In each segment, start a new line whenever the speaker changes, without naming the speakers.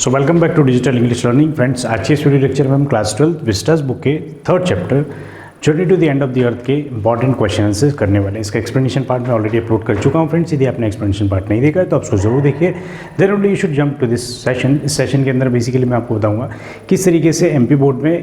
So welcome back to digital English learning friends. आज के इस वीडियो लेक्चर में हम क्लास 12 विस्टास बुक के third chapter journey to the end of the earth के important question answers करने वाले हैं। इसका एक्सप्लेनेशन पार्ट में ऑलरेडी अपलोड कर चुका हूं फ्रेंड्स। यदि आपने एक्सप्लेनेशन पार्ट नहीं देखा है तो आप उसको जरूर देखिए। Then only you should jump to this session. इस सेशन के अंदर बेसिकली मैं आपको बताऊंगा किस तरीके से एमपी बोर्ड में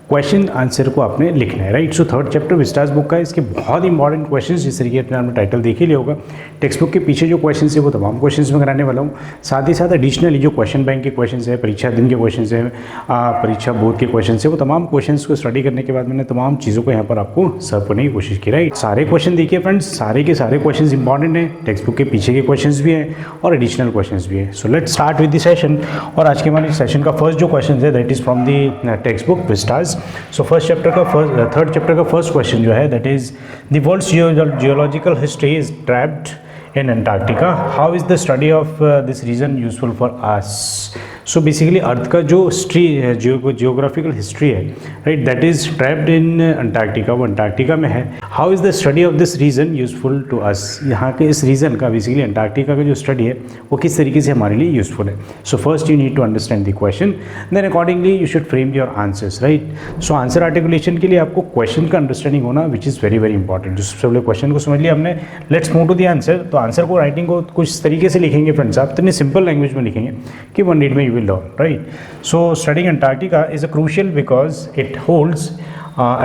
क्वेश्चन आंसर को आपने लिखना है, right. So third chapter Vistas book का इसके बहुत इंपॉर्टेंट क्वेश्चंस, जिस तरीके से आपने टाइटल देख ही लिया होगा। टेक्स्ट बुक के पीछे जो क्वेश्चंस है वो तमाम क्वेश्चंस में कराने वाला हूँ। साथ ही साथ एडिशनली जो क्वेश्चन बैंक के क्वेश्चंस है, परीक्षा दिन के क्वेश्चंस है, परीक्षा बोर्ड के क्वेश्चंस है, वो तमाम क्वेश्चंस को स्टडी करने के बाद मैंने तमाम चीज़ों को यहाँ पर आपको सर्व करने की कोशिश की, राइट। सारे क्वेश्चन देखिए फ्रेंड्स, सारे के सारे क्वेश्चन इंपॉर्टेंट है। टेक्स्ट बुक के पीछे के क्वेश्चन भी हैं और एडिशनल क्वेश्चन भी है। So let's start with the session. और आज के हमारे सेशन का फर्स्ट जो क्वेश्चन है that is from the text book Vistas. So third chapter का फर्स्ट क्वेश्चन जो है that is the world's geological history is trapped in Antarctica. How is the study of this region useful for us. So basically earth का जो geographical history है, right, that is trapped in Antarctica, वो Antarctica में है। How is the study of this region useful to us. यहाँ के इस reason का, बेसिकली अंटार्कटिका का जो स्टडी है वो किस तरीके से हमारे लिए यूजफुल है। So first you need to understand the question, then accordingly you should frame your answers, right. So answer articulation के लिए आपको क्वेश्चन का अंडरस्टैंडिंग होना which is very very important. जो सबसे पहले क्वेश्चन को समझ लिया हमने, let's move to the answer. तो आंसर को, राइटिंग को कुछ तरीके से लिखेंगे फ्रेंड्स, आप इतने सिंपल लैंग्वेज में लिखेंगे कि 1 रीड में you will learn, right. So studying Antarctica is a crucial because it holds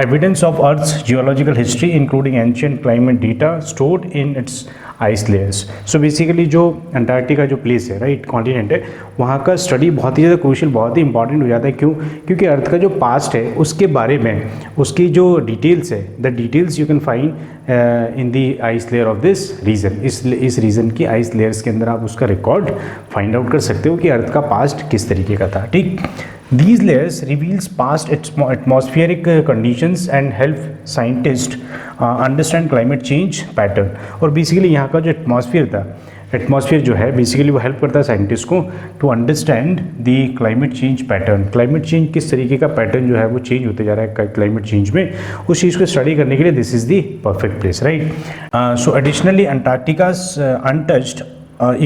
evidence of Earth's geological history, including ancient climate data stored in its ice layers. So basically जो Antarctica जो place है, right, continent है, वहाँ का study बहुत ही ज़्यादा crucial, बहुत ही important हो जाता है। क्यों? क्योंकि अर्थ का जो पास्ट है उसके बारे में, उसकी जो डिटेल्स है, the details you can find in the ice layer of this region. इस रीजन की आइस लेयर्स के अंदर आप उसका रिकॉर्ड फाइंड आउट कर सकते हो कि अर्थ का पास्ट किस तरीके का था, ठीक। These layers reveals past atmospheric conditions and help scientists understand climate change pattern। और बेसिकली यहाँ का जो एटमॉस्फेयर था, एटमॉस्फेयर जो है बेसिकली वो हेल्प करता है साइंटिस्ट को to understand the climate change pattern. Climate change किस तरीके का पैटर्न जो है वो चेंज होते जा रहा है क्लाइमेट चेंज में, उस चीज़ को स्टडी करने के लिए this is the perfect place, right. So additionally Antarctica's untouched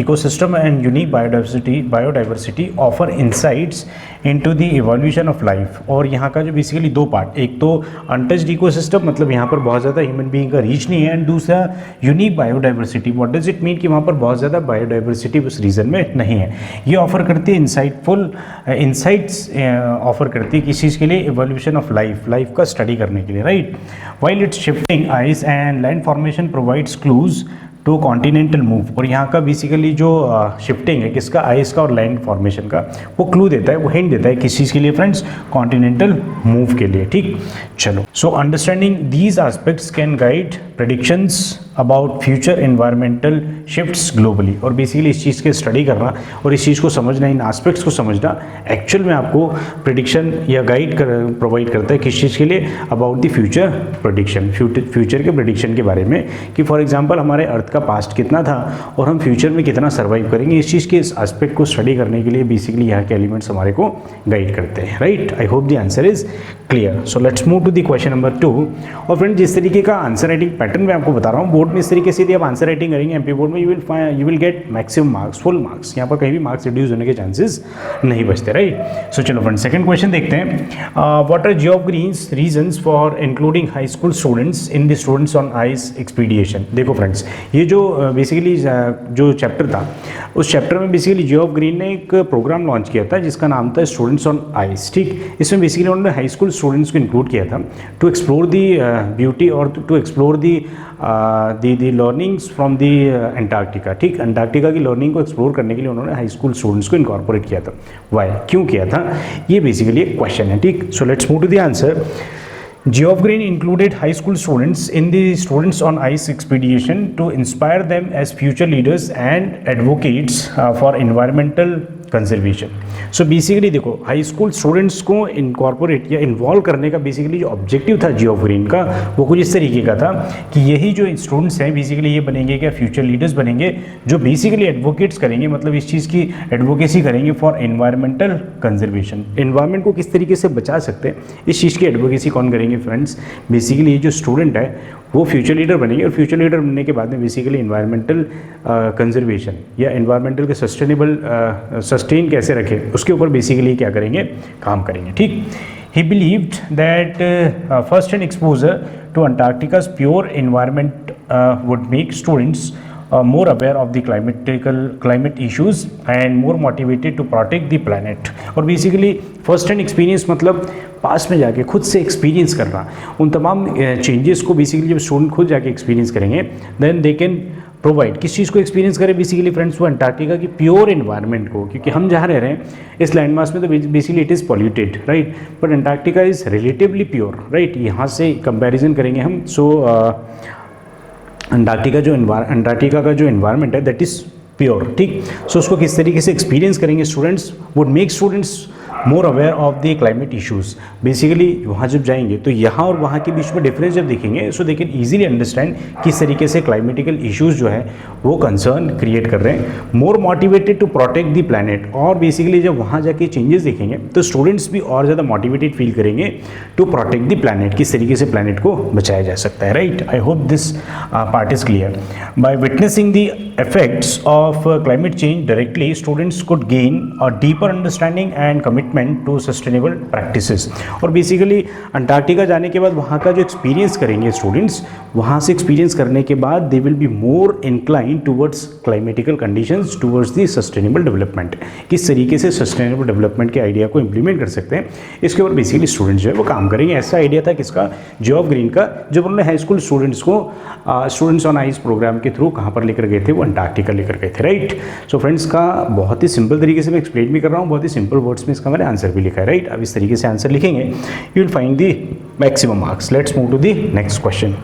ecosystem and unique biodiversity offer insights into the evolution of life। और यहाँ का जो बेसिकली दो पार्ट, एक तो अनटच्ड इकोसिस्टम, मतलब यहाँ पर बहुत ज़्यादा ह्यूमन बीइंग का रीच नहीं है, एंड दूसरा unique biodiversity. What does it mean कि वहाँ पर बहुत ज़्यादा बायोडाइवर्सिटी उस रीजन में नहीं है। ये ऑफर करती है इंसाइट्स ऑफर करती है किस चीज़ के लिए, एवोल्यूशन ऑफ लाइफ का स्टडी करने के लिए, right. While it's shifting ice and land formation provides clues to continental move. और यहाँ का बेसिकली जो शिफ्टिंग है किसका, आइस का और लैंड फॉर्मेशन का, वो क्लू देता है, वो हिंट देता है किस चीज़ के लिए फ्रेंड्स, कॉन्टिनेंटल मूव के लिए, ठीक। चलो, so understanding these aspects can guide predictions about future environmental shifts globally. और बेसिकली इस चीज़ के स्टडी करना और इस चीज़ को समझना, इन एस्पेक्ट्स को समझना एक्चुअल में आपको प्रेडिक्शन या गाइड प्रोवाइड करता है किस चीज़ के लिए, about the future prediction, future के प्रेडिक्शन के बारे में, कि फॉर एग्जांपल हमारे अर्थ का पास्ट कितना था और हम फ्यूचर में कितना सर्वाइव करेंगे। इस चीज़ के इस एस्पेक्ट को स्टडी करने के लिए बेसिकली यहाँ के एलिमेंट्स हमारे को गाइड करते हैं, right. I hope the answer is clear. So let's move to the question number 2। और फ्रेंड, जिस तरीके का आंसर राइटिंग पैटर्न मैं आपको बता रहा हूँ, बोर्ड में इस तरीके से यदि आप आंसर राइटिंग करेंगे एमपी बोर्ड में, you will get maximum marks, full marks. यहाँ पर कहीं भी मार्क्स रिड्यूस होने के चांसेस नहीं बचते, राइट। सो चलो फ्रेंड, सेकंड क्वेश्चन देखते हैं। What are Geoff Green's reasons for including high school students in the students on ice expedition. देखो फ्रेंड्स, ये जो बेसिकली जो चैप्टर था, उस चैप्टर में बेसिकली जियो ग्रीन ने एक प्रोग्राम लॉन्च किया था जिसका नाम था स्टूडेंट्स ऑन आइस, ठीक। इसमें बेसिकली उन्होंने हाई स्कूल स्टूडेंट्स को इंक्लूड किया था टू एक्सप्लोर दी ब्यूटी और to explore the learnings from the Antarctica, ठीक। अंटार्कटिका की लर्निंग को एक्सप्लोर करने के लिए उन्होंने हाई स्कूल स्टूडेंट्स को इनकॉर्पोरेट किया था। वाई, क्यों किया था, ये बेसिकली एक क्वेश्चन है, ठीक। So let's move to the answer. Geoff Green included high school students in the Students on Ice expedition to inspire them as future leaders and advocates for environmental conservation. So basically देखो, high school students को incorporate या involve करने का basically जो objective था जियो green का, वो कुछ इस तरीके का था कि यही जो स्टूडेंट्स हैं बेसिकली ये बनेंगे क्या, फ्यूचर लीडर्स बनेंगे, जो बेसिकली एडवोकेट्स करेंगे, मतलब इस चीज़ की एडवोकेसी करेंगे फॉर एनवायरमेंटल कंजर्वेशन। एनवायरमेंट को किस तरीके से बचा सकते हैं, इस चीज़ की एडवोकेसी कौन करेंगे फ्रेंड्स, बेसिकली ये जो स्टूडेंट है वो फ्यूचर लीडर बनेंगे और फ्यूचर लीडर बनने के बाद में बेसिकली इन्वायरमेंटल कंजर्वेशन या इन्वायरमेंटल के सस्टेन कैसे रखें उसके ऊपर बेसिकली क्या करेंगे, काम करेंगे। ठीक, he believed that first-hand exposure to Antarctica's pure environment would make students more aware of the climate issues and more motivated to protect the planet। और बेसिकली फर्स्ट हैंड एक्सपीरियंस मतलब पास में जाके खुद से एक्सपीरियंस करना, उन तमाम चेंजेस को बेसिकली जब स्टूडेंट खुद जाके एक्सपीरियंस करेंगे देन दे कैन प्रोवाइड, किस चीज़ को एक्सपीरियंस करें बेसिकली फ्रेंड्स, वो अंटार्कटिका की प्योर इन्वायरमेंट को, क्योंकि हम जहाँ रह रहे हैं इस लैंड मास में तो basically it is polluted right, but Antarctica is relatively pure right. यहाँ से कंपैरिजन करेंगे हम। सो अंटार्कटिका का जो इन्वायरमेंट है दैट इज़ प्योर। ठीक, सो उसको किस तरीके से एक्सपीरियंस करेंगे students, would make students more aware of the climate issues. Basically वहाँ जब जाएंगे तो यहाँ और वहाँ के बीच में डिफरेंस जब देखेंगे सो दे कैन ईजिली अंडरस्टैंड किस तरीके से क्लाइमेटिकल इशूज़ जो है वो कंसर्न क्रिएट कर रहे हैं। More motivated to protect the planet, और बेसिकली जब वहाँ जाके चेंजेस देखेंगे तो स्टूडेंट्स भी और ज़्यादा मोटिवेटेड फील करेंगे टू प्रोटेक्ट द प्लानट, किस तरीके से प्लानट को बचाया जा सकता है right. I hope this part is clear. By witnessing the effects of climate change directly, students could gain a deeper understanding and commitment to sustainable practices। और basically Antarctica जाने के बाद वहाँ का जो एक्सपीरियंस करेंगे स्टूडेंट्स, वहाँ से एक्सपीरियंस करने के बाद they will be more incline towards climatical conditions towards the sustainable development, किस तरीके से सस्टेनेबल डेवलपमेंट के आइडिया को इम्प्लीमेंट कर सकते हैं इसके ऊपर बेसिकली स्टूडेंट्स जो है वो काम करेंगे। ऐसा आइडिया था किसका, जॉब ग्रीन का, जब उन्होंने हाई स्कूल स्टूडेंट्स को स्टूडेंट्स ऑन आइस प्रोग्राम के थ्रू कहाँ पर लेकर गए थे, वो अंटार्कटिका लेकर गए थे राइट। सो फ्रेंड्स का बहुत ही सिंपल तरीके से मैं एक्सप्लेन भी कर रहा हूँ, बहुत ही सिंपल वर्ड्स में इसका मैंने आंसर भी लिखा है राइट। अब इस तरीके से आंसर लिखेंगे you will find the maximum marks. Let's move to the next question.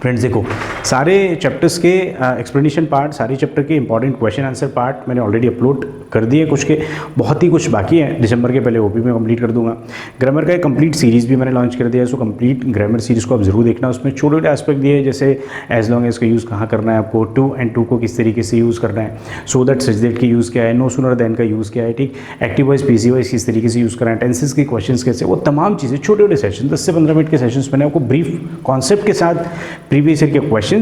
Friends देखो, सारे चैप्टर्स के एक्सप्लेनेशन पार्ट, सारे चैप्टर के इंपॉर्टेंट क्वेश्चन आंसर पार्ट मैंने ऑलरेडी अपलोड कर दिए, कुछ के बहुत ही कुछ बाकी हैं, दिसंबर के पहले वो भी मैं कंप्लीट कर दूंगा। ग्रामर का एक कंप्लीट सीरीज़ भी मैंने लॉन्च कर दिया है, सो कंप्लीट ग्रामर सीरीज़ को आप जरूर देखना। उसमें छोटे छोटे एस्पेक्ट दिए जैसे एज लॉन्ग एज का यूज़ कहाँ करना है आपको, टू एंड टू को किस तरीके से यूज़ करना है, सो दैट सच दैट की यूज़ क्या है, नो सूनर देन का यूज़ क्या है, ठीक, एक्टिव वॉइस पीसी वॉइस किस तरीके से यूज़ करना है, टेंसेस के क्वेश्चन कैसे, वो तमाम चीज़ें छोटे छोटे सेशन 10 से 15 मिनट के सेशंस मैंने आपको ब्रीफ कॉन्सेप्ट के साथ प्रीवियस ईयर के क्वेश्चन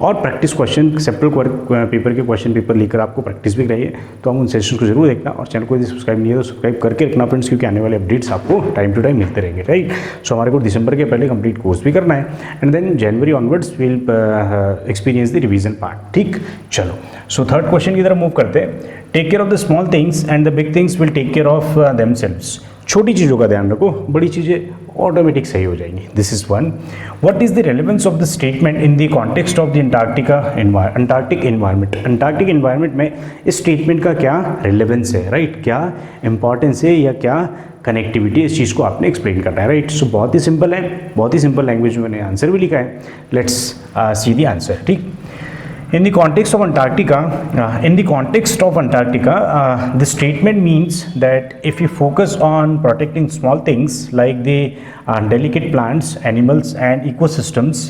और प्रैक्टिस क्वेश्चन सेप्टल पेपर के क्वेश्चन पेपर लेकर आपको प्रैक्टिस भी कराइए, तो हम उन सेशन को जरूर देखना। और चैनल को यदि सब्सक्राइब नहीं है तो सब्सक्राइब करके रखना फ्रेंड्स, क्योंकि आने वाले अपडेट्स आपको टाइम टू टाइम मिलते रहेंगे राइट। सो हमारे को दिसंबर के पहले कंप्लीट कोर्स भी करना है and then January onwards will experience the revision part. ठीक, चलो सो थर्ड क्वेश्चन की तरफ मूव करते हैं। Take care of the small things and the big things will take care of themselves. छोटी चीज़ों का ध्यान रखो, बड़ी चीज़ें ऑटोमेटिक सही हो जाएंगी। This is one. What is the relevance of the statement in the context of the Antarctic environment. Antarctic environment में इस स्टेटमेंट का क्या रेलेवेंस है राइट, क्या इंपॉर्टेंस है या क्या कनेक्टिविटी, इस चीज़ को आपने एक्सप्लेन करना है राइट। सो बहुत ही सिंपल है, बहुत ही सिंपल लैंग्वेज में मैंने आंसर भी लिखा है। Let's see the answer. ठीक, in the context of Antarctica, the statement means that if you focus on protecting small things like the delicate plants, animals and ecosystems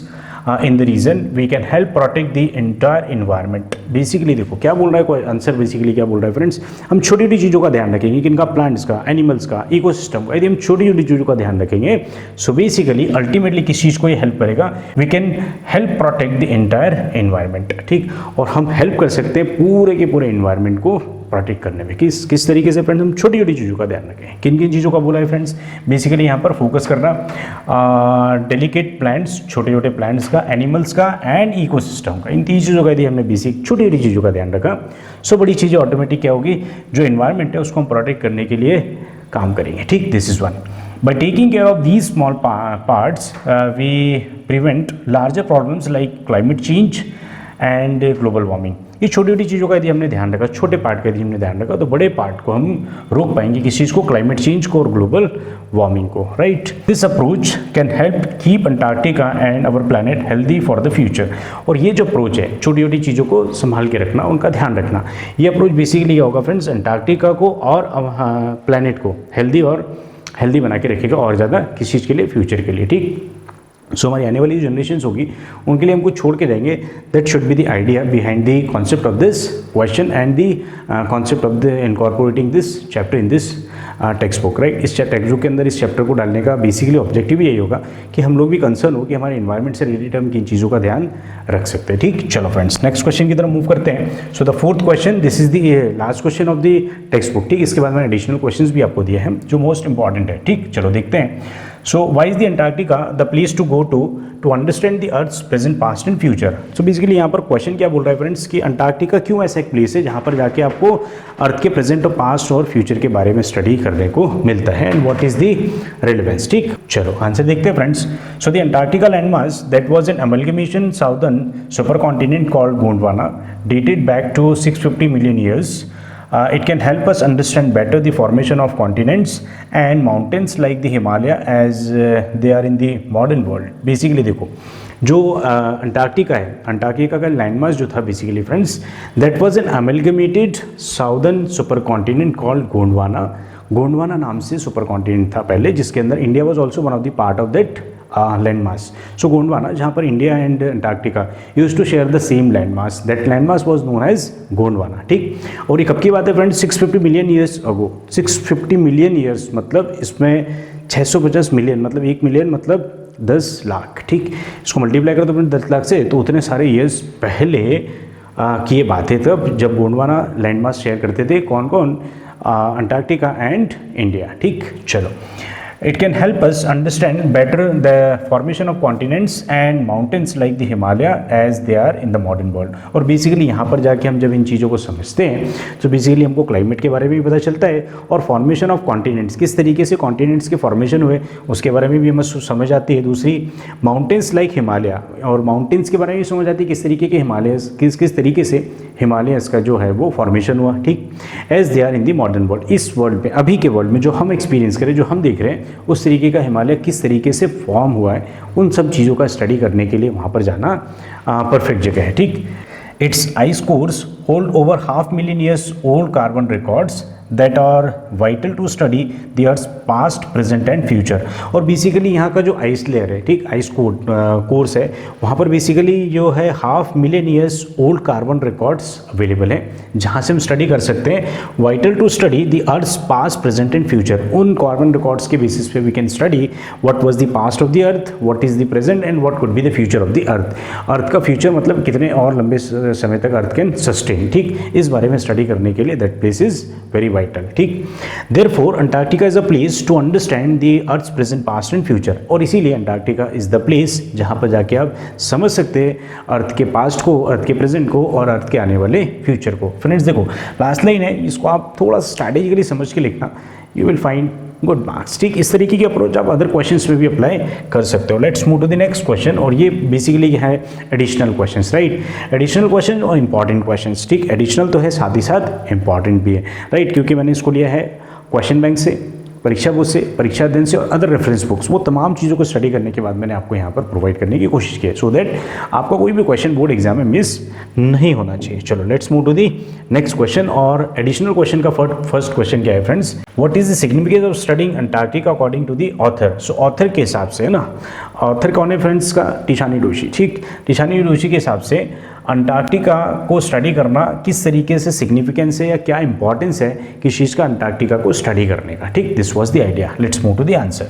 in the region, we can help protect the entire environment। Basically देखो क्या बोल रहा है, कोई answer basically क्या बोल रहा है फ्रेंड्स, हम छोटी छोटी चीज़ों का ध्यान रखेंगे, किनका, प्लांट्स का, एनिमल्स का, इकोसिस्टम का। यदि हम छोटी छोटी चीज़ों का ध्यान रखेंगे सो बेसिकली अल्टीमेटली किस चीज़ को ये हेल्प करेगा, we can help protect the entire environment. ठीक, और हम हेल्प कर सकते हैं पूरे के पूरे एनवायरनमेंट को प्रोटेक्ट करने में। किस तरीके से फ्रेंड्स, हम छोटी छोटी चीज़ों का ध्यान रखें। किन किन चीज़ों का बोला है फ्रेंड्स, बेसिकली यहाँ पर फोकस करना डेलिकेट प्लांट्स, छोटे छोटे प्लांट्स का, एनिमल्स का एंड इकोसिस्टम का। इन तीन चीज़ों का यदि हमने बेसिक छोटी छोटी चीज़ों का ध्यान रखा सो बड़ी चीज़ें ऑटोमेटिक क्या होगी, जो एनवायरनमेंट है उसको हम प्रोटेक्ट करने के लिए काम करेंगे। ठीक, this is one. By taking care of these small parts, we prevent larger problems like climate change and global warming। ये छोटी छोटी चीज़ों का यदि हमने ध्यान रखा, छोटे पार्ट का यदि हमने ध्यान रखा तो बड़े पार्ट को हम रोक पाएंगे, किस चीज़ को, क्लाइमेट चेंज को और ग्लोबल वार्मिंग को right. This approach can help keep Antarctica and our planet healthy for the future. और ये जो अप्रोच है, छोटी छोटी चीज़ों को संभाल के रखना, उनका ध्यान रखना, ये अप्रोच बेसिकली क्या होगा फ्रेंड्स, अंटार्कटिका को और प्लैनेट को हेल्दी बना के रखेगा और ज़्यादा किस चीज़ के लिए, फ्यूचर के लिए। ठीक, सो हमारी आने वाली जनरेशन होगी उनके लिए हम कुछ छोड़ के जाएंगे. That should be the idea behind the concept of this question and the concept of the incorporating this chapter in this text book, right. इस टेक्स्ट बुक के अंदर इस चैप्टर को डालने का बेसिकली ऑब्जेक्टिव यही होगा कि हम लोग भी कंसर्न हो कि हमारे इन्वायरमेंट से रिलेटेड हम किन चीज़ों का ध्यान रख सकते हैं. ठीक, चलो फ्रेंड्स नेक्स्ट क्वेश्चन की तरफ मूव करते हैं. So the fourth question, this is the last question of the text book. ठीक, इसके बाद मैंने एडिशनल क्वेश्चन भी आपको दिए हैं जो मोस्ट इंपॉर्टेंट है. ठीक, चलो देखते हैं. So why is the Antarctica the place to go to understand the Earth's present, past and future? So basically यहाँ पर क्वेश्चन क्या बोल रहा है फ्रेंड्स कि अंटार्कटिका क्यों ऐसा एक प्लेस है जहाँ पर जाके आपको अर्थ के प्रेजेंट और पास्ट और फ्यूचर के बारे में स्टडी करने को मिलता है and what is the relevance. ठीक, चलो आंसर देखते हैं friends. So the Antarctica landmass that was an amalgamation southern super continent called Gondwana dated back to 650 million years. It can help us understand better the formation of continents and mountains like the Himalaya as they are in the modern world. Basically देखो जो Antarctica है, Antarctica का landmass जो था basically friends that was an amalgamated southern super continent called Gondwana. Gondwana नाम से super continent था पहले जिसके अंदर India was also one of the part of that landmass. So Gondwana जहाँ पर India and Antarctica use to share the same landmass, that landmass was known as Gondwana. ठीक, और ये कब की बात है friends? 650 million years ago. 650 million years मतलब इसमें 650 मिलियन मतलब 1 मिलियन मतलब 10 लाख. ठीक, इसको मल्टीप्लाई करो तो अपने 10 लाख से, तो उतने सारे ईयर्स पहले की ये बातें तब जब गोंडवाना लैंडमास शेयर करते थे कौन कौन? Antarctica and India. ठीक, चलो. It can help us understand better the formation of continents and mountains like the Himalaya as they are in the modern world. और बेसिकली यहाँ पर जाके हम जब इन चीज़ों को समझते हैं तो बेसिकली हमको क्लाइमेट के बारे में भी पता चलता है और फॉर्मेशन ऑफ कॉन्टिनेंट्स, किस तरीके से कॉन्टिनेंट्स के फॉर्मेशन हुए उसके बारे में भी हमें समझ आती है. दूसरी माउंटेन्स लाइक हिमालय, और माउंटेन्स के बारे में भी समझ आती है किस तरीके के हिमालयस, किस तरीके से हिमालयस का जो है वो फॉर्मेशन हुआ. ठीक, as they are in the modern world, इस वर्ल्ड में अभी के वर्ल्ड में जो हम एक्सपीरियंस करें, जो हम देख रहे हैं उस तरीके का हिमालय किस तरीके से फॉर्म हुआ है, उन सब चीज़ों का स्टडी करने के लिए वहाँ पर जाना परफेक्ट जगह है. ठीक, it's ice cores hold over 500,000 years old carbon records that are vital to study the earth's past, present and future. और बेसिकली यहाँ का जो आइस लेयर है, ठीक, आइस कोर्स है, वहाँ पर बेसिकली जो है 500,000 years old carbon records available हैं जहाँ से हम स्टडी कर सकते हैं. Vital to study the earth's past, present and future. उन कार्बन रिकॉर्ड्स के बेसिस पे we can study what was the past of the earth, what is the present and what could be the future of the earth. Earth का future मतलब कितने और लंबे समय तक अर्थ कैन सस्टेन. ठीक, इस बारे में स्टडी करने के लिए that place is very vital. ठीक, therefore Antarctica is a place to understand the earth's present, past and future. और इसीलिए अंटार्कटिका इज द प्लेस जहां पर जाके आप समझ सकते हैं अर्थ के पास्ट को, अर्थ के प्रेजेंट को और अर्थ के आने वाले फ्यूचर को. फ्रेंड्स देखो लास्ट लाइन है, इसको आप थोड़ा स्ट्रैटेजिकली समझ के लिखना, you will find good marks. ठीक, इस तरीके की अप्रोच आप अदर क्वेश्चंस में भी अप्लाई कर सकते हो. Let's move to the next question, और ये बेसिकली है additional questions, right. Additional question और इंपॉर्टेंट क्वेश्चंस. ठीक, एडिशनल तो है साथ ही साथ इंपॉर्टेंट भी है, राइट, क्योंकि मैंने इसको लिया है क्वेश्चन बैंक से, परीक्षा बुक से, परीक्षा दिन से और अदर रेफरेंस बुक्स. वो तमाम चीज़ों को स्टडी करने के बाद मैंने आपको यहाँ पर प्रोवाइड करने की कोशिश की है सो दैट आपका कोई भी क्वेश्चन बोर्ड एग्जाम में मिस नहीं होना चाहिए. चलो let's move to the next question. और एडिशनल क्वेश्चन का फर्स्ट क्वेश्चन क्या है friends? What is the significance of studying Antarctica according to the author? So author के हिसाब से ना, ऑथर कौन है फ्रेंड्स का? टिशानी डोशी. ठीक, टिशानी डोशी के हिसाब से अंटार्कटिका को स्टडी करना किस तरीके से सिग्निफिकेंस है या क्या इंपॉर्टेंस है किस चीज़ का अंटार्कटिका को स्टडी करने का. ठीक, this was the idea. Let's move to the answer.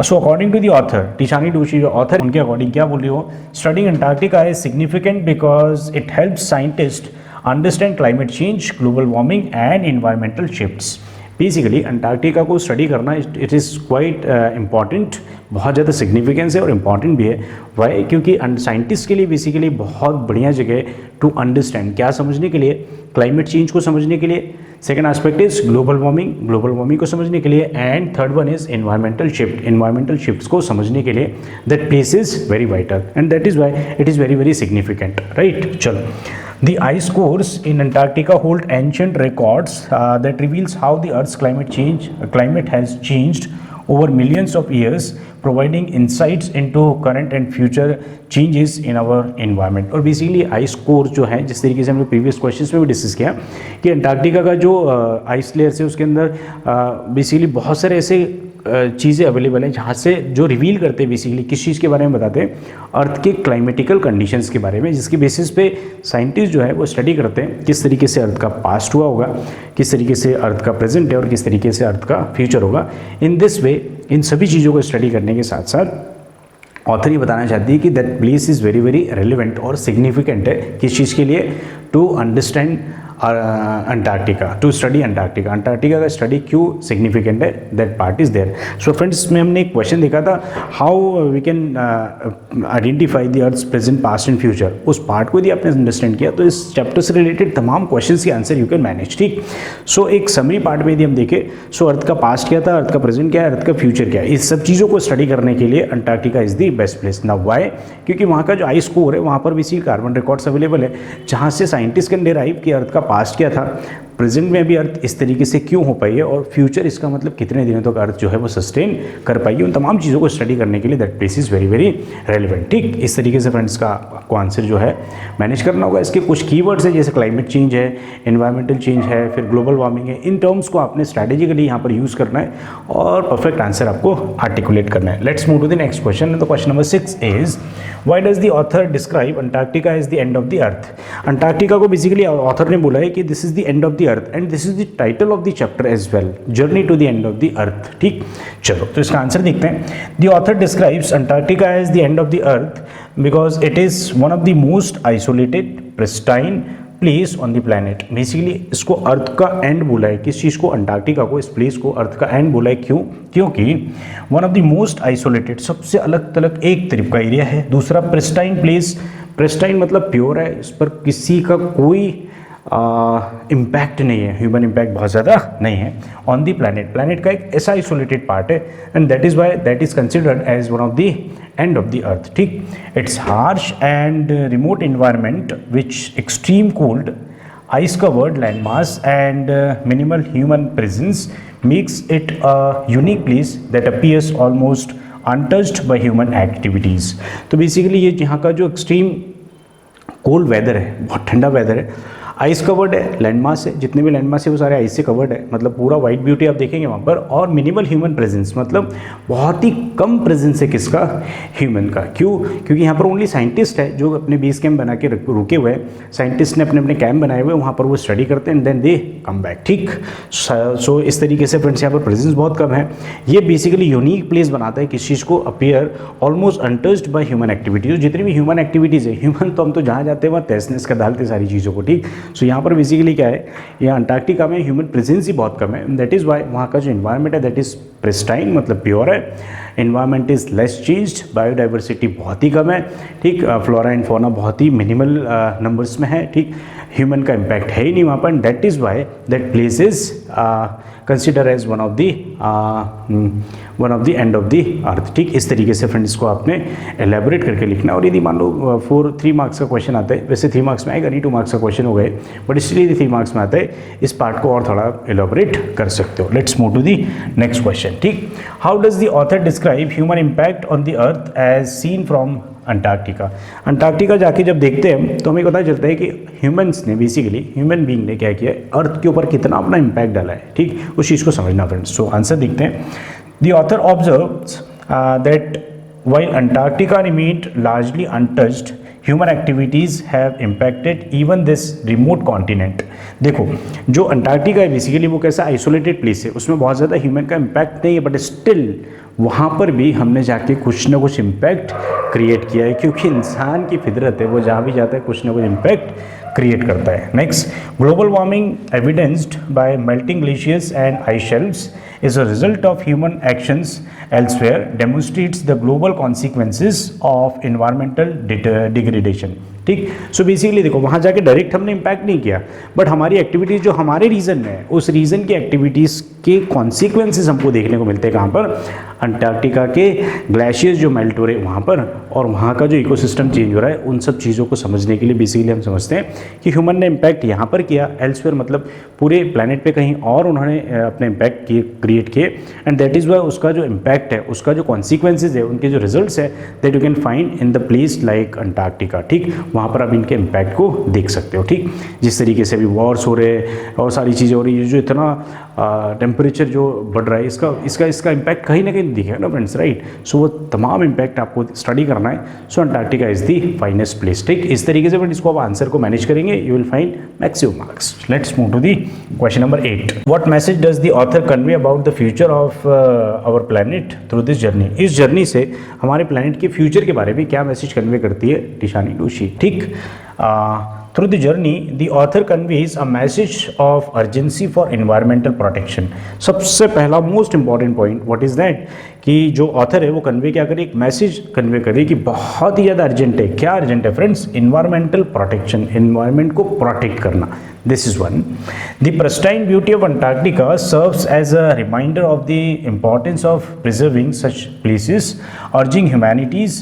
So according to the author, Tishani Doshi जो ऑथर उनके अकॉर्डिंग क्या बोल रही हो? Studying Antarctica is significant because it helps scientist understand climate change, global warming and environmental shifts. Basically Antarctica को study करना it is quite important, बहुत ज़्यादा सिग्निफिकेंस है और इम्पॉर्टेंट भी है. वाई? क्योंकि साइंटिस्ट के लिए बेसिकली बहुत बढ़िया जगह है टू अंडरस्टैंड, क्या समझने के लिए? क्लाइमेट चेंज को समझने के लिए. Second aspect is global warming को समझने के लिए. And third one is environmental shifts को समझने के लिए. That place is very vital and that is why it is very very significant, right. चलो, the ice cores in Antarctica hold ancient records that reveals how the Earth's climate has changed over millions of years, providing insights into current and future changes in our environment. और basically ice core जो है, जिस तरीके से हमने previous questions में भी discuss किया कि अंटार्कटिका का जो आइस लेयर है उसके अंदर बेसिकली बहुत सारे ऐसे चीज़ें अवेलेबल हैं जहाँ से जो रिवील करते हैं बेसिकली किस चीज़ के बारे में बताते हैं, अर्थ के क्लाइमेटिकल कंडीशंस के बारे में, जिसकी बेसिस पे साइंटिस्ट जो है वो स्टडी करते हैं किस तरीके से अर्थ का पास्ट हुआ होगा, किस तरीके से अर्थ का प्रेजेंट है और किस तरीके से अर्थ का फ्यूचर होगा। इन दिस वे इन सभी चीज़ों को स्टडी करने के साथ साथ ऑथर ये बताना चाहती है कि that place is very very relevant और सिग्निफिकेंट है किस चीज़ के लिए, to understand Antarctica, to study Antarctica. Antarctica का स्टडी क्यों सिग्निफिकेंट है, that part is there. So friends, इसमें हमने एक क्वेश्चन देखा था, how we can identify the earth's present past and future. उस पार्ट को यदि आपने अंडरस्टैंड किया तो इस चैप्टर से रिलेटेड तमाम क्वेश्चंस के आंसर यू कैन मैनेज। ठीक, सो एक समरी पार्ट में यदि हम देखें, सो अर्थ का पास्ट क्या था, अर्थ का प्रेजेंट क्या है, अर्थ का फ्यूचर क्या है, इस सब चीज़ों को स्टडी करने के लिए Antarctica is the best place. Now why, क्योंकि वहाँ का जो आइस कोर है वहाँ पर भी सी कार्बन रिकॉर्ड्स अवेलेबल है, जहाँ से साइंटिस्ट कैन डिराइव कि अर्थ का पास्ट क्या था, प्रेजेंट में भी अर्थ इस तरीके से क्यों हो पाई है, और फ्यूचर इसका मतलब कितने दिनों तक अर्थ जो है वो सस्टेन कर पाएगी। उन तमाम चीज़ों को स्टडी करने के लिए that place is very very relevant. ठीक, इस तरीके से फ्रेंड्स का आपको आंसर जो है मैनेज करना होगा। इसके कुछ कीवर्ड्स हैं जैसे क्लाइमेट चेंज है, एनवायरमेंटल चेंज है, फिर ग्लोबल वार्मिंग है। इन टर्म्स को आपने स्ट्रैटेजिकली यहाँ पर यूज़ करना है और परफेक्ट आंसर आपको आर्टिकुलेट करना है। Let's move to the next question. तो question number 6 is, why does the author describe Antarctica as the end of the earth. Antarctica को बेसिकली ऑथर ने बोला है कि this is the end of the earth and this is the title of the chapter as well, journey to the end of the earth. ठीक, चलो तो इसका answer देखते हैं। The author describes Antarctica as the end of the earth because it is one of the most isolated pristine place on the planet. Basically इसको earth का and बोला है, किस चीज़ को, अंटार्कटिका को, इस प्लेस को अर्थ का एंड बोला है। क्यों? क्योंकि one of the most isolated, सबसे अलग थलग एक तरफ का एरिया है। दूसरा प्रिस्टाइन प्लेस, प्रिस्टाइन मतलब प्योर है, इस पर किसी का कोई इम्पैक्ट नहीं है, ह्यूमन इम्पैक्ट बहुत ज़्यादा नहीं है ऑन दी प्लैनेट। प्लैनेट का एक ऐसा आइसोलेटेड पार्ट है and that is why that is considered as one of the end of the earth. ठीक, it's harsh and remote environment which extreme cold, ice covered landmass and minimal human presence makes it a unique place that appears almost untouched by human activities। तो basically ये यहाँ का जो extreme cold weather है, बहुत ठंडा weather है, ice covered है, लैंडमास है, जितने भी लैंडमास है वो सारे आइस से कवर्ड है, मतलब पूरा वाइट ब्यूटी आप देखेंगे वहाँ पर। और मिनिमल ह्यूमन प्रेजेंस, मतलब बहुत ही कम प्रेजेंस है किसका, ह्यूमन का। क्यों? क्योंकि यहाँ पर ओनली साइंटिस्ट है जो अपने बेस कैंप बना के रुके हुए हैं। साइंटिस्ट ने अपने अपने कैंप बनाए हुए हैं, वहाँ पर वो स्टडी करते हैं and then they come back. ठीक, सो इस तरीके से फ्रेंड्स यहाँ पर प्रेजेंस बहुत कम है। ये बेसिकली यूनिक प्लेस बनाता है किस चीज़ को, appear almost untouched by human activities. जितनी भी ह्यूमन एक्टिविटीज़ है, ह्यूमन तो हम तो जहाँ जाते हैं वहाँ तहस नहस कर डालते सारी चीज़ों को। ठीक, सो यहाँ पर बेसिकली क्या है, यहाँ अंटार्कटिका में ह्यूमन प्रेजेंस ही बहुत कम है। दैट इज़ वाई वहाँ का जो इन्वायरमेंट है दैट इज़ प्रिस्टाइन, मतलब प्योर है। Environment is less changed, biodiversity बहुत ही कम है। ठीक, फ्लोरा एंड फौना बहुत ही मिनिमल नंबर्स में है। ठीक, ह्यूमन का इम्पैक्ट है ही नहीं वहाँ पर। That is why that place is consider as one of the end of the earth. ठीक, इस तरीके से फ्रेंड्स इसको आपने एलेबोरेट करके लिखना है। और यदि मान लो 3 मार्क्स का क्वेश्चन आता है, वैसे 3 मार्क्स में आएगा नहीं, 2 मार्क्स का क्वेश्चन हो गए, बट इसलिए यदि 3 मार्क्स में आता है इस पार्ट को और थोड़ा एलेबोरेट कर सकते हो। Let's move to the next question. ठीक, how does the author describe human impact on the earth as seen from Antarctica. Antarctica जाके जब देखते हैं तो हमें पता चलता है कि ह्यूमंस ने, बेसिकली ह्यूमन बीइंग ने क्या किया है, अर्थ के ऊपर कितना अपना इम्पैक्ट डाला है। ठीक, उस चीज़ को समझना फ्रेंड्स। सो आंसर देखते हैं। The author observes that while Antarctica remained largely untouched, human activities have impacted even this remote continent। देखो, जो अंटार्कटिका है बेसिकली वो कैसा आइसोलेटेड प्लेस है, उसमें बहुत ज़्यादा ह्यूमन का इम्पैक्ट नहीं है, बट स्टिल वहाँ पर भी हमने जाके कुछ ना कुछ इम्पैक्ट क्रिएट किया है, क्योंकि इंसान की फितरत है, वो जहाँ भी जाता है कुछ ना कुछ इम्पैक्ट क्रिएट करता है। Next, global warming evidenced bye melting glaciers and ice shelves is a result of human actions elsewhere, demonstrates the global consequences of environmental degradation। ठीक, सो बेसिकली देखो, वहाँ जाके डायरेक्ट हमने इम्पैक्ट नहीं किया, बट हमारी एक्टिविटीज़ जो हमारे रीजन में है, उस रीजन की एक्टिविटीज़ के कॉन्सिक्वेंसेस हमको देखने को मिलते हैं। कहाँ पर? अंटार्कटिका के ग्लेशियर्स जो मेल्ट हो रहे हैं वहाँ पर, और वहाँ का जो इकोसिस्टम चेंज हो रहा है, उन सब चीज़ों को समझने के लिए बेसिकली हम समझते हैं कि ह्यूमन ने इम्पैक्ट यहाँ पर किया, एल्सवेयर मतलब पूरे प्लैनेट पे कहीं और उन्होंने अपने इम्पैक्ट क्रिएट किए, एंड दैट इज़ वाई उसका जो इम्पैक्ट है, उसका जो कॉन्सिक्वेंसेज है, उनके जो रिजल्ट्स है, that you can find in the place like Antarctica. ठीक, वहाँ पर आप इनके इम्पैक्ट को देख सकते हो। ठीक, जिस तरीके से अभी वॉर्स हो रहे हैं और सारी चीज़ें हो रही है, जो इतना टेम्परेचर जो बढ़ रहा है इसका इम्पैक्ट कहीं ना कहीं दिखेगा ना फ्रेंड्स, राइट। सो वो तमाम इम्पैक्ट आपको स्टडी करना है। So Antarctica is the finest place, ठीक। इस तरीके से फ्रेंड्स इसको आप आंसर को मैनेज करेंगे, you will find maximum marks. Let's move to the question number 8। What message does the author convey about the future of our planet through this journey. इस journey से हमारे प्लैनेट के future के बारे में क्या मैसेज कन्वे करती है टिशानी डोशी, ठीक। Through the journey, the author conveys a message of urgency for environmental protection. सबसे पहला most important point what is that कि जो ऑथर है वो कन्वे क्या करे, एक मैसेज कन्वे करे कि बहुत ही ज़्यादा अर्जेंट है। क्या अर्जेंट है फ्रेंड्स? इन्वायरमेंटल प्रोटेक्शन, इन्वायरमेंट को प्रोटेक्ट करना। This is one. The pristine beauty of Antarctica serves as a reminder of the importance of preserving such places, urging humanities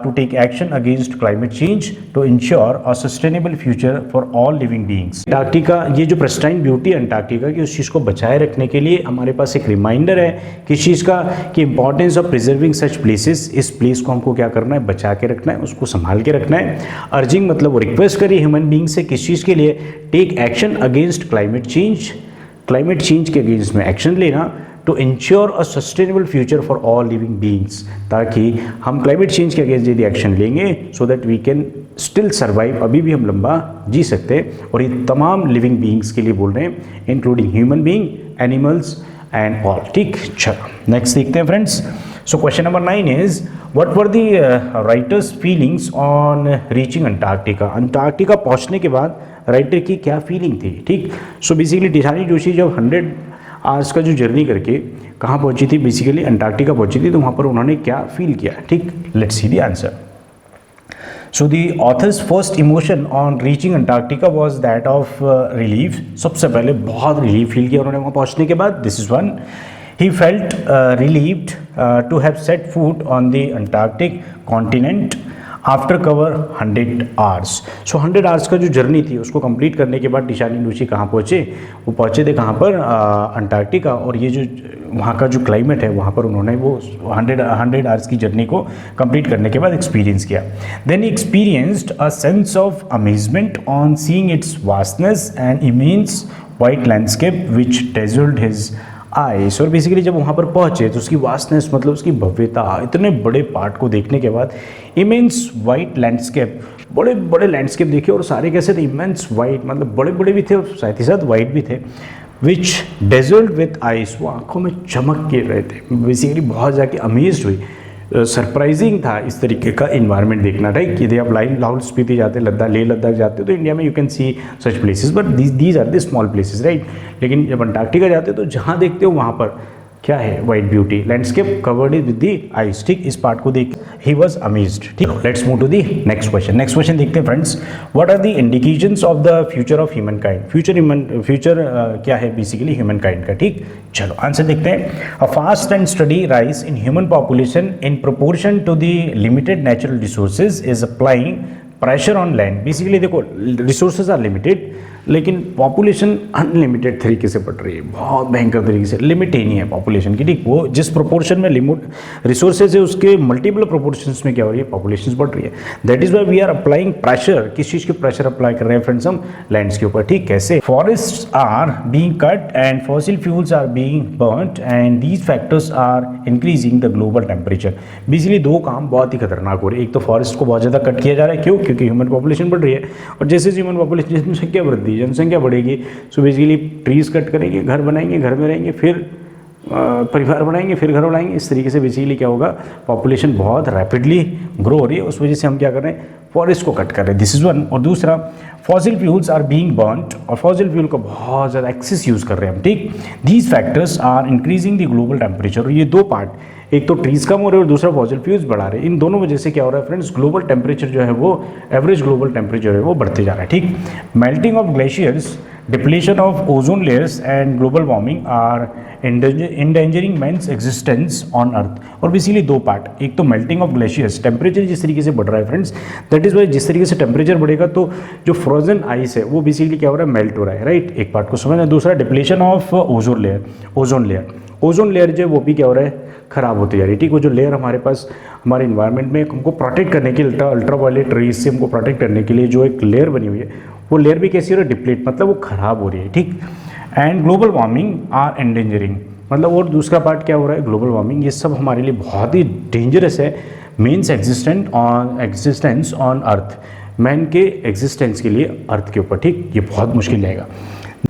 to take action against climate change to ensure a sustainable future for all living beings. Antarctica, ये जो pristine beauty है Antarctica की, उस चीज़ को बचाए रखने के लिए हमारे पास एक रिमाइंडर है किस चीज़ का, कि importance of preserving such places. इस प्लेस को हमको क्या करना है, बचा के रखना है, उसको संभाल के रखना है। अर्जिंग मतलब वो रिक्वेस्ट करिए ह्यूमन बींग से किस चीज़ के लिए, take action against climate change, climate change के अगेंस्ट में एक्शन लेना, to ensure a sustainable future for all living beings, ताकि हम क्लाइमेट चेंज के अगेंस्ट यदि एक्शन लेंगे so that we can still survive, अभी भी हम लंबा जी सकते हैं। और ये तमाम लिविंग बींग्स के लिए बोल रहे हैं, including human being, animals and all, ठीक। चलो नेक्स्ट देखते हैं friends. So question number 9 is what were the writers feelings on reaching Antarctica. Antarctica पहुंचने के बाद राइटर की क्या फीलिंग थी, ठीक। सो बेसिकली टिशानी जोशी जब 100 आवर्स का जो जर्नी करके कहाँ पहुंची थी, बेसिकली अंटार्कटिका पहुंची थी, तो वहाँ पर उन्होंने क्या फील किया, ठीक। Let's see the answer. So the author's first emotion on reaching Antarctica was that of relief. सबसे पहले बहुत रिलीफ फील किया उन्होंने वहाँ पहुँचने के बाद। This is one. He felt relieved to have set foot on the Antarctic continent after cover 100 hours. So 100 hours का जो जर्नी थी उसको कंप्लीट करने के बाद टिशानी डोशी कहाँ पहुँचे, वो पहुँचे थे कहाँ पर, अंटार्कटिका। और ये जो वहाँ का जो क्लाइमेट है वहाँ पर उन्होंने वो 100 आवर्स की जर्नी को कंप्लीट करने के बाद एक्सपीरियंस किया। देन ही experienced a sense of amazement on seeing its vastness and immense white landscape which dazzled his eyes. और बेसिकली जब वहाँ पर पहुँचे तो उसकी वास्टनेस मतलब उसकी भव्यता, इतने बड़े पार्ट को देखने के बाद, इमेंस वाइट लैंडस्केप, बड़े बड़े लैंडस्केप देखे और सारे कैसे थे, इमेंस वाइट मतलब बड़े बड़े भी थे और साथ ही साथ वाइट भी थे, विच डेजल्ट विथ आइस, वो आंखों में चमक के रहे थे। बेसिकली बहुत जाके अमेज्ड हुई, सरप्राइजिंग था इस तरीके का इन्वायरमेंट देखना, राइट। यदि आप लाहौल स्पीति जाते, लद्दाख, लेह लद्दाख जाते हो तो इंडिया में you can see such places, but these are the small places, right. लेकिन जब अंटार्कटिका जाते हो तो जहाँ देखते हो वहाँ पर क्या है, white beauty, landscape covered is with the ice, ठीक। इस पार्ट को देख ही वाज अमेज्ड, ठीक। Let's move to the next question. Next question देखते हैं friends. What are the indications of the future of human kind. Future क्या है बेसिकली ह्यूमन काइंड का, ठीक। चलो आंसर देखते हैं। A fast and steady rise in human population in proportion to the limited natural resources is applying pressure on land. Basically देखो resources are limited लेकिन population unlimited तरीके से बढ़ रही है, बहुत भयंकर तरीके से, लिमिट ही नहीं है पॉपुलेशन की, ठीक। वो जिस प्रोपोर्शन में लिमिट रिसोर्सेज है उसके मल्टीपल प्रोपोर्शंस में क्या हो रही है, पॉपुलेशन बढ़ रही है। That is why we are applying pressure. किस चीज़ के प्रेशर अप्लाई कर रहे हैं फ्रेंड्स हम, लैंड्स के ऊपर, ठीक। कैसे, forests are being cut and fossil fuels are being burned and these factors are increasing the global temperature. Basically दो काम बहुत ही खतरनाक हो रहे हैं। एक तो फॉरेस्ट को बहुत ज़्यादा कट किया जा रहा है, क्यों, क्योंकि ह्यूमन पॉपुलेशन बढ़ रही है और जैसे ह्यूमन पॉपुलेशन, जनसंख्या वृद्धि, जनसंख्या बढ़ेगी, सो बेसिकली ट्रीज कट करेंगे, घर बनाएंगे, घर में रहेंगे, फिर परिवार बनाएंगे, फिर घर बनाएंगे। इस तरीके से बेसिकली क्या होगा, पॉपुलेशन बहुत रैपिडली ग्रो हो रही है। उस वजह से हम क्या कर रहे हैं, फॉरेस्ट को कट कर रहे हैं। This is one. और दूसरा, fossil fuels are being burned, और फॉसिल फ्यूल का बहुत ज़्यादा एक्सेस यूज़ कर रहे हैं हम, ठीक। These factors are increasing the global temperature. और ये दो पार्ट, एक तो ट्रीज कम हो रहे हैं और दूसरा फॉसिल फ्यूल्स बढ़ा रहे हैं। इन दोनों वजह से क्या हो रहा है फ्रेंड्स, ग्लोबल टेम्परेचर जो है वो, एवरेज ग्लोबल टेम्परेचर है वो बढ़ते जा रहा है, ठीक। Melting of glaciers, depletion of ozone layers and global warming are endangering man's existence on earth. और बेसिकली दो पार्ट, एक तो मेल्टिंग ऑफ ग्लेशियर्स, टेम्परेचर जिस तरीके से बढ़ रहा है फ्रेंड्स, दैट इज वाई जिस तरीके से टेम्परेचर बढ़ेगा तो जो फ्रोजन आइस है वो बेसिकली क्या हो रहा है, मेल्ट हो रहा है, राइट। एक पार्ट को समझना। दूसरा, depletion of ozone layer, ozone layer जो है वो भी क्या हो रहा है, खराब होती जा रही है, ठीक। वो जो लेयर हमारे पास हमारे इन्वायरमेंट में हमको प्रोटेक्ट करने के लिए, अल्ट्रावायलेट रेज से हमको प्रोटेक्ट करने के लिए जो एक लेयर बनी हुई है, वो लेयर भी कैसी हो रही है, डिप्लीट, मतलब वो खराब हो रही है, ठीक। And global warming are endangering, मतलब और दूसरा पार्ट क्या हो रहा है, ग्लोबल वार्मिंग, ये सब हमारे लिए बहुत ही डेंजरस है, means existence on earth, man के एग्जिस्टेंस के लिए अर्थ के ऊपर, ठीक, ये बहुत मुश्किल रहेगा।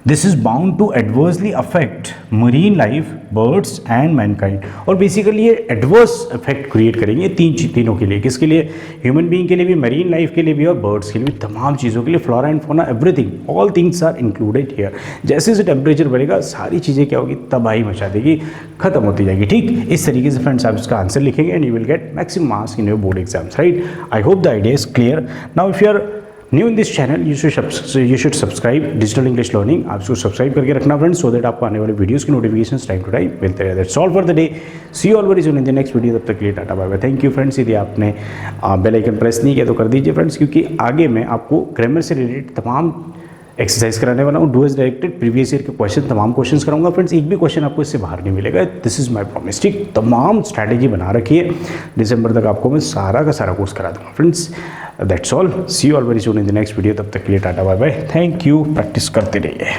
This is bound to adversely affect marine life, birds and mankind, और बेसिकली ये एडवर्स इफेक्ट क्रिएट करेंगे तीनों के लिए, किसके लिए, ह्यूमन बीइंग के लिए भी, मरीन लाइफ के लिए भी, और बर्ड्स के लिए भी, तमाम चीज़ों के लिए, flora and fauna, everything, all things are included here. जैसे जैसे टेम्परेचर बढ़ेगा सारी चीज़ें क्या होगी, तबाही मचा देगी, खत्म होती जाएगी, ठीक। इस तरीके से फ्रेंड्स आप इसका आंसर लिखेंगे and you will get maximum marks in your board exams, right. I hope the idea is clear. Now if you are new in this channel you should subscribe digital English learning, आप उसको subscribe करके रखना friends, so that आपको आने वाले videos की notifications time to time मिलते रहे। That's all for the day, see you all very soon in the next video, तब तक के लिए tata bye bye, thank you friends. यदि आपने बेल आइकन प्रेस नहीं किया तो कर दीजिए फ्रेंड्स, क्योंकि आगे मैं आपको ग्रामर से रिलेटेड तमाम एक्सरसाइज कराने वाला हूँ, do as directed previous year के क्वेश्चन, तमाम क्वेश्चंस कराऊंगा फ्रेंड्स, एक भी क्वेश्चन आपको इससे बाहर नहीं मिलेगा, दिस इज माय प्रॉमिस, ठीक। तमाम स्ट्रैटेजी बना रखी है, दिसंबर तक आपको मैं सारा का सारा कोर्स करा दूंगा friends. That's all, see you all very soon in the next video, तब तक के लिए tata bye bye, thank you, practice करते रहिए।